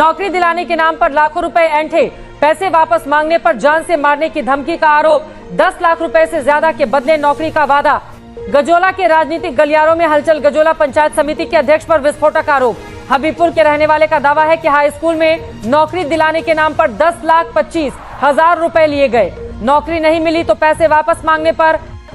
नौकरी दिलाने के नाम पर लाखों रुपए ऐंठे, पैसे वापस मांगने पर जान से मारने की धमकी का आरोप। 10 लाख रुपए से ज्यादा के बदले नौकरी का वादा। गजोला के राजनीतिक गलियारों में हलचल। गजोला पंचायत समिति के अध्यक्ष पर विस्फोटक आरोप। हबीबपुर के रहने वाले का दावा है कि हाई स्कूल में नौकरी दिलाने के नाम पर 10,25,000 रुपए लिए गए। नौकरी नहीं मिली तो पैसे वापस मांगने पर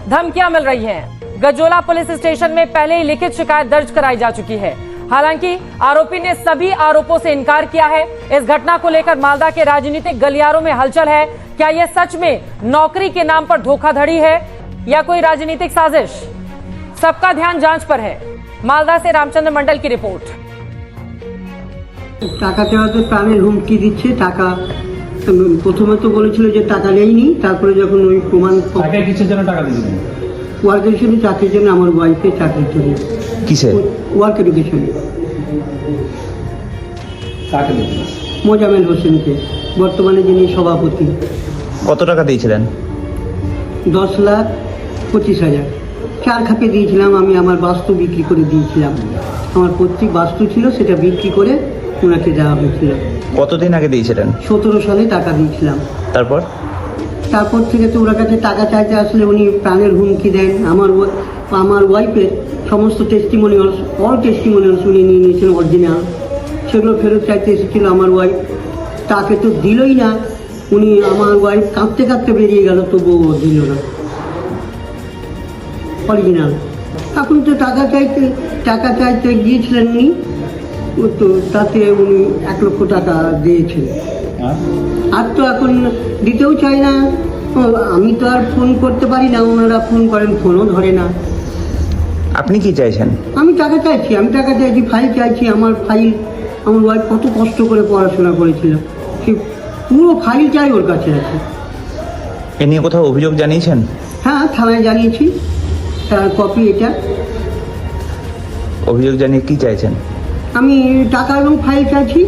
धमकियां मिल रही हैं। गजोला पुलिस स्टेशन में पहले ही लिखित शिकायत दर्ज कराई जा चुकी है। हालांकि आरोपी ने सभी आरोपों से इनकार किया है। इस घटना को लेकर मालदा के राजनीतिक गलियारों में हलचल है। क्या यह सच में नौकरी के नाम पर धोखाधड़ी है या कोई राजनीतिक साजिश? सबका ध्यान जांच पर है। मालदा से रामचंद्र मंडल की रिपोर्ट। টাকা চাওয়াতে প্রাণের হুমকি দিচ্ছে। টাকা প্রথমে তো বলেছিল যে টাকা নেইনি, তারপরে যখন ওই প্রমাণ টাকা কিসের জন্য টাকা দিয়েছিলেন? ওয়ার্ক এডুকেশনে চাকরির জন্য, আমার ওয়াইফের চাকরির জন্য। কিসে? ওয়ার্ক এডুকেশনে। টাকা দিয়েছিলেন মোজামেল হোসেনকে, বর্তমানে যিনি সভাপতি। কত টাকা দিয়েছিলেন? 10,25,000। 4 খাপে দিয়েছিলাম। আমি আমার বাস্তু বিক্রি করে দিয়েছিলাম। আমার পৈতৃক বাস্তু ছিল, সেটা বিক্রি করে ওনাকে দেওয়া হয়েছিল। কতদিন আগে দিয়েছিলেন? 17 সালে টাকা দিয়েছিলাম। তারপর থেকে তো ওর কাছে টাকা চাইতে আসলে উনি প্রাণের হুমকি দেন। আমার ওয়াইফের সমস্ত টেস্টিমোনিয়ালস, অল টেস্টিমোনিয়ালস উনি নিয়ে নিয়েছেন অরিজিনাল। সেগুলো ফেরত চাইতে এসেছিল আমার ওয়াইফ। তাকে তো দিলই না। উনি, আমার ওয়াইফ কাঁদতে কাঁদতে বেরিয়ে গেল, তবুও দিল না অরিজিনাল। এখন তো টাকা চাইতে গিয়েছিলেন উনি, তো তাতে উনি 1 লক্ষ টাকা দিয়েছেন। আর তো এখন দিতেও চাই না। আমি তো আর ফোন করতে পারি না, ওনারা ফোন করেন, ফোনও ধরে না। আপনি কি চাইছেন? আমি টাকা চাইছি, ফাইল চাইছি। আমার ফাইল, আমার ওয়াইফ কত কষ্ট করে পড়াশোনা করেছিল, সে পুরো ফাইল চাই ওর কাছে আছে। এ নিয়ে কোথাও অভিযোগ জানিয়েছেন? হ্যাঁ, থানায় জানিয়েছি, তার কপি এটা। অভিযোগ জানিয়ে কি চাইছেন? আমি টাকা এবং ফাইল চাইছি।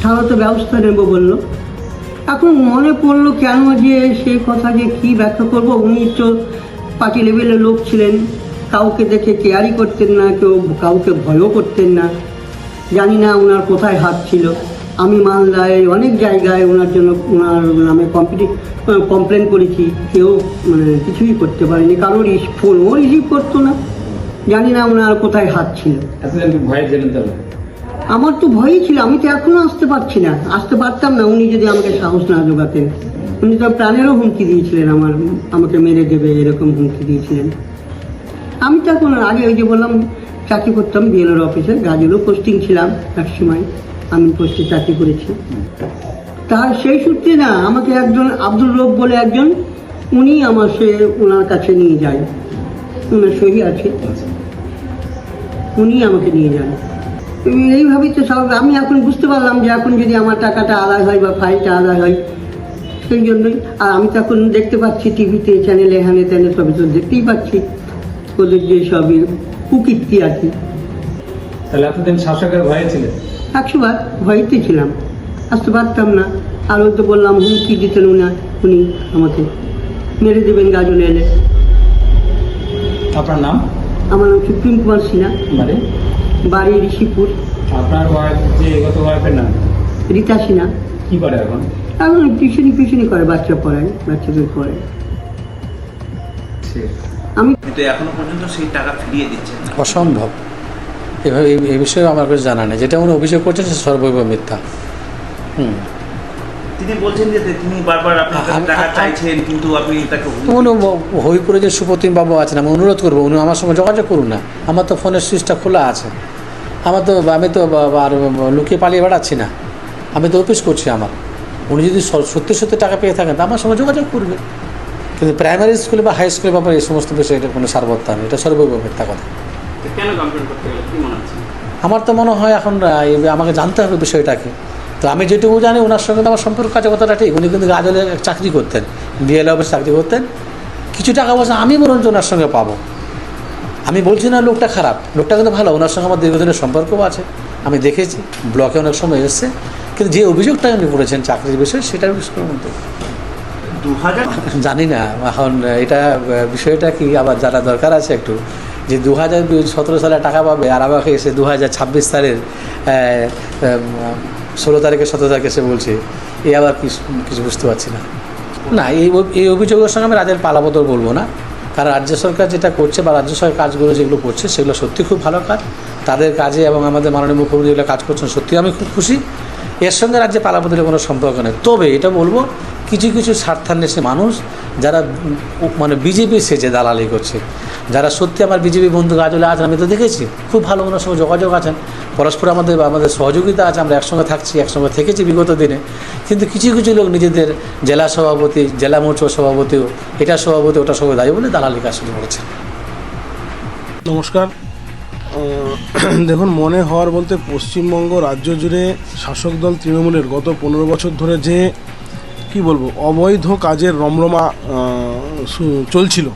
থানা তো ব্যবস্থা নেব বললো। এখন মনে পড়লো কেন যে সেই কথা যে কি ব্যাখ্যা করব। উনি তো পার্টি লেভেলের লোক ছিলেন, কাউকে দেখে কেয়ারই করতেন না, কাউকে ভয়ও করতেন না। জানি না ওনার কোথায় হাত ছিল। আমি মালদায় অনেক জায়গায় ওনার জন্য, ওনার নামে কমপ্লেন করেছি, কেউ কিছুই করতে পারেনি। কারোর ফোনও রিসিভ করতো না। জানি না ওনার কোথায় হাত ছিল। আমার তো ভয়ই ছিল। আমি তো এখনো আসতে পারতাম না উনি যদি আমাকে সাহস না জোগাতেন। উনি তো প্রাণেরও হুমকি দিয়েছিলেন, আমাকে মেরে দেবে এরকম হুমকি দিয়েছিলেন। আমি তো এখন আগে ওই যে বললাম চাকরি করতাম বিএলওর অফিসে, গাজলও পোস্টিং ছিলাম এক সময়। আমি পোস্টে চাকরি করেছি। তার সেই সূত্রে না আমাকে একজন আব্দুল রব বলে একজন, উনি ওনার কাছে নিয়ে যায়। ওনার সহি আছে, উনি আমাকে নিয়ে যান। এইভাবেই তো সব। আমি এখন বুঝতে পারলাম যে এখন যদি আমার টাকাটা আদায় হয় বা ফাইলটা আদায় হয়, সেই জন্যই। আর আমি তো এখন দেখতে পাচ্ছি টিভিতে, চ্যানেলে, এখানে ত্যানে সবই তো দেখতেই পাচ্ছি ওদের যে সবই কুকীর্তি আর কি। তাহলে এতদিন শাসকের ভয়ে ছিলেন? 100 বার ভয়তে ছিলাম, আসতে পারতাম না। আর ওই তো বললাম হুমকি দিতেন উনি আমাকে মেরে দেবেন গাজনে এলে। আপনার নাম? আমার নাম সুপ্রিম কুমার সিনহা, বাড়ি ঋষিপুর। আপনার ওয়াইফের নাম? রীতা সিনহা। কি করে এখন? এখন টিউশনি করে, বাচ্চাদের পড়ায়। আমি কিন্তু এখনো পর্যন্ত সেই টাকা ফিরিয়ে দিচ্ছেন না। অসম্ভব। এভাবে এই বিষয়ে আমার কাছে জানা নেই। যেটা উনি অভিযোগ করছেন সে সর্বৈব মিথ্যা। তিনি বলছেন যে তিনি বারবার আপনার কাছে টাকা চাইছেন, কিন্তু আপনি তাকে হইপুরে যে সুপ্রতিম বাবু আছেন, আমি অনুরোধ করবো উনি আমার সঙ্গে যোগাযোগ করুন না। আমার তো ফোনের সুইচটা খোলা আছে। আমি তো আর লুকিয়ে পালিয়ে বেড়াচ্ছি না। আমি তো অফিস করছি আমার। উনি যদি সত্যি টাকা পেয়ে থাকেন তা আমার সঙ্গে যোগাযোগ করবে। কিন্তু প্রাইমারি স্কুলে বা হাই স্কুলের ব্যাপারে এই সমস্ত বিষয়ে এটা কোনো সারবত্তা নেই। এটা সর্বৈব মিথ্যা কথা। কেন কমপ্লেন করতে গেলে কি মনে হচ্ছে? আমার তো মনে হয় এখন আমাকে জানতে হবে বিষয়টাকে। তো আমি যেটুকু জানি ওনার সঙ্গে তো আমার সম্পর্ক কাজে কথাটা ঠিক। উনি কিন্তু গাজলে চাকরি করতেন, বিএলও অফিসে চাকরি করতেন। কিছু টাকা পয়সা আমি বরঞ্চ ওনার সঙ্গে পাবো। আমি বলছি না লোকটা খারাপ, লোকটা কিন্তু ভালো। ওনার সঙ্গে আমার দীর্ঘদিনের সম্পর্কও আছে, আমি দেখেছি, ব্লকে অনেক সময় এসেছে। কিন্তু যে অভিযোগটা উনি করেছেন চাকরির বিষয়ে, সেটার বিষয়ের মধ্যে 2000 জানি না এখন এটা বিষয়টা কি। আবার যারা দরকার আছে একটু যে 2017 সালে টাকা পাবে, আর আমাকে এসে 2026 সালের 16 তারিখে 17 তারিখে এসে বলছে, এই আবার কিছু বুঝতে পারছি না। না, এই অভিযোগের সঙ্গে আমি রাজ্যের পালাবদল বলবো না, কারণ রাজ্য সরকার যেটা করছে বা রাজ্য সরকার কাজগুলো যেগুলো করছে সেগুলো সত্যি খুব ভালো কাজ। তাদের কাজে এবং আমাদের মাননীয় মুখ্যমন্ত্রী যেগুলো কাজ করছেন সত্যি আমি খুব খুশি। এর সঙ্গে রাজ্যে পালাবদলের কোনো সম্পর্ক নেই। তবে এটা বলবো, কিছু কিছু স্বার্থান্বেষী মানুষ যারা মানে বিজেপি সেজে দালালি করছে, যারা সত্যি আমার বিজেপি বন্ধু গাজলে আছেন, আমি তো দেখেছি খুব ভালো ওনার সঙ্গে যোগাযোগ আছেন, পরস্পর আমাদের সহযোগিতা আছে, আমরা একসঙ্গে থাকছি, একসঙ্গে থেকেছি বিগত দিনে। কিন্তু কিছু কিছু লোক নিজেদের জেলা সভাপতি, জেলা মোর্চার সভাপতি, এটা সভাপতি, ওটা সভাপতি দায়ী বলে দালালি কাজ শুরু করেছে। নমস্কার। দেখুন, মনে হওয়ার বলতে পশ্চিমবঙ্গ রাজ্য জুড়ে শাসক দল তৃণমূলের গত 15 বছর ধরে যে কি বলবো অবৈধ কাজের রমরমা চলছিল,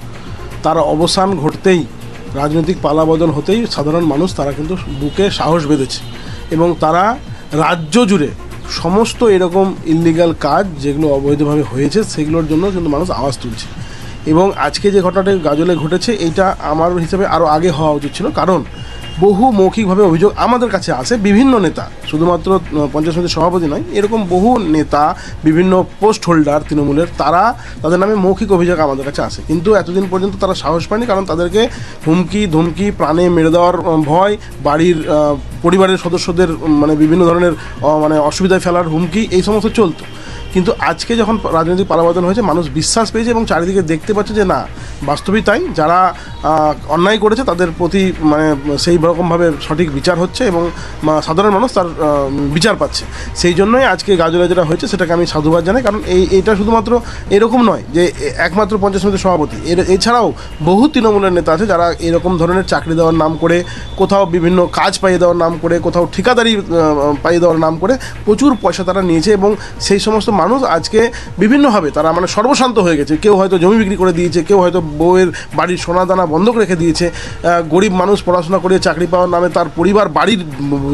তার অবসান ঘটতেই, রাজনৈতিক পালাবদল হতেই সাধারণ মানুষ তারা কিন্তু বুকে সাহস বেঁধেছে এবং তারা রাজ্য জুড়ে সমস্ত এরকম ইললিগাল কাজ যেগুলো অবৈধভাবে হয়েছে সেগুলোর জন্য কিন্তু মানুষ আওয়াজ তুলছে। এবং আজকে যে ঘটনাটা গাজলে ঘটেছে, এইটা আমার হিসাবে আরও আগে হওয়া উচিত ছিল, কারণ বহু মৌখিকভাবে অভিযোগ আমাদের কাছে আসে। বিভিন্ন নেতা, শুধুমাত্র পঞ্চায়েত সমিতির সভাপতি নয়, এরকম বহু নেতা, বিভিন্ন পোস্ট হোল্ডার তৃণমূলের, তাদের নামে মৌখিক অভিযোগ আমাদের কাছে আসে, কিন্তু এতদিন পর্যন্ত তারা সাহস পায়নি, কারণ তাদেরকে হুমকি ধমকি, প্রাণে মেরে দেওয়ার ভয়, বাড়ির পরিবারের সদস্যদের মানে বিভিন্ন ধরনের মানে অসুবিধায় ফেলার হুমকি, এই সমস্ত চলতো। কিন্তু আজকে যখন রাজনৈতিক পালাবদল হয়েছে, মানুষ বিশ্বাস পেয়েছে এবং চারিদিকে দেখতে পাচ্ছে যে না, বাস্তবিক তাই, যারা অন্যায় করেছে তাদের প্রতি মানে সেই রকমভাবে সঠিক বিচার হচ্ছে এবং সাধারণ মানুষ তার বিচার পাচ্ছে। সেই জন্যই আজকে গাজলে যেটা হয়েছে সেটাকে আমি সাধুবাদ জানাই, কারণ এইটা শুধুমাত্র এরকম নয় যে একমাত্র পঞ্চায়েত সমিতির সভাপতি, এছাড়াও বহু তৃণমূলের নেতা আছে যারা এরকম ধরনের চাকরি দেওয়ার নাম করে, কোথাও বিভিন্ন কাজ পাইয়ে দেওয়ার নাম করে, কোথাও ঠিকাদারি পাইয়ে দেওয়ার নাম করে প্রচুর পয়সা তারা নিয়েছে এবং সেই সমস্ত মানুষ আজকে বিভিন্নভাবে তারা মানে সর্বশান্ত হয়ে গেছে। কেউ হয়তো জমি বিক্রি করে দিয়েছে, কেউ হয়তো বউয়ের বাড়ির সোনা দানা বন্ধক রেখে দিয়েছে, গরিব মানুষ পড়াশোনা করে চাকরি পাওয়ার নামে তার পরিবার বাড়ির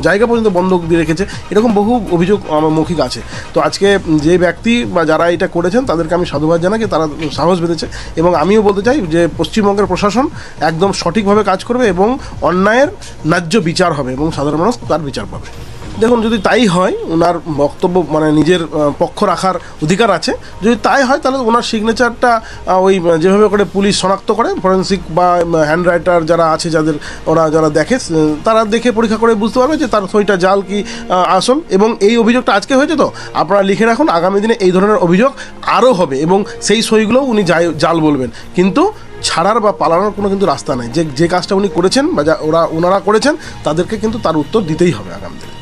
জায়গা পর্যন্ত বন্ধক দিয়ে রেখেছে। এরকম বহু অভিযোগ আমার মৌখিক আছে। তো আজকে যে ব্যক্তি বা যারা এটা করেছেন তাদেরকে আমি সাধুবাদ জানাই, তারা সাহস বেঁধেছে। এবং আমিও বলতে চাই যে পশ্চিমবঙ্গের প্রশাসন একদম সঠিকভাবে কাজ করবে এবং অন্যায়ের ন্যায্য বিচার হবে এবং সাধারণ মানুষ তার বিচার পাবে। দেখুন, যদি তাই হয়, ওনার বক্তব্য মানে নিজের পক্ষ রাখার অধিকার আছে, যদি তাই হয় তাহলে ওনার সিগনেচারটা ওই যেভাবে করে পুলিশ শনাক্ত করে, ফরেন্সিক বা হ্যান্ড রাইটার যারা আছে, যারা দেখে, তারা দেখে পরীক্ষা করে বুঝতে পারবে যে তার সইটা জাল কি আসল। এবং এই অভিযোগটা আজকে হয়েছে, তো আপনারা লিখে রাখুন, আগামী দিনে এই ধরনের অভিযোগ আরও হবে এবং সেই সইগুলোও উনি জাল বলবেন। কিন্তু ছাড়ার বা পালানোর কোনো কিন্তু রাস্তা নাই। যে কাজটা উনি করেছেন বা ওনারা করেছেন, তাদেরকে কিন্তু তার উত্তর দিতেই হবে আগামী দিনে।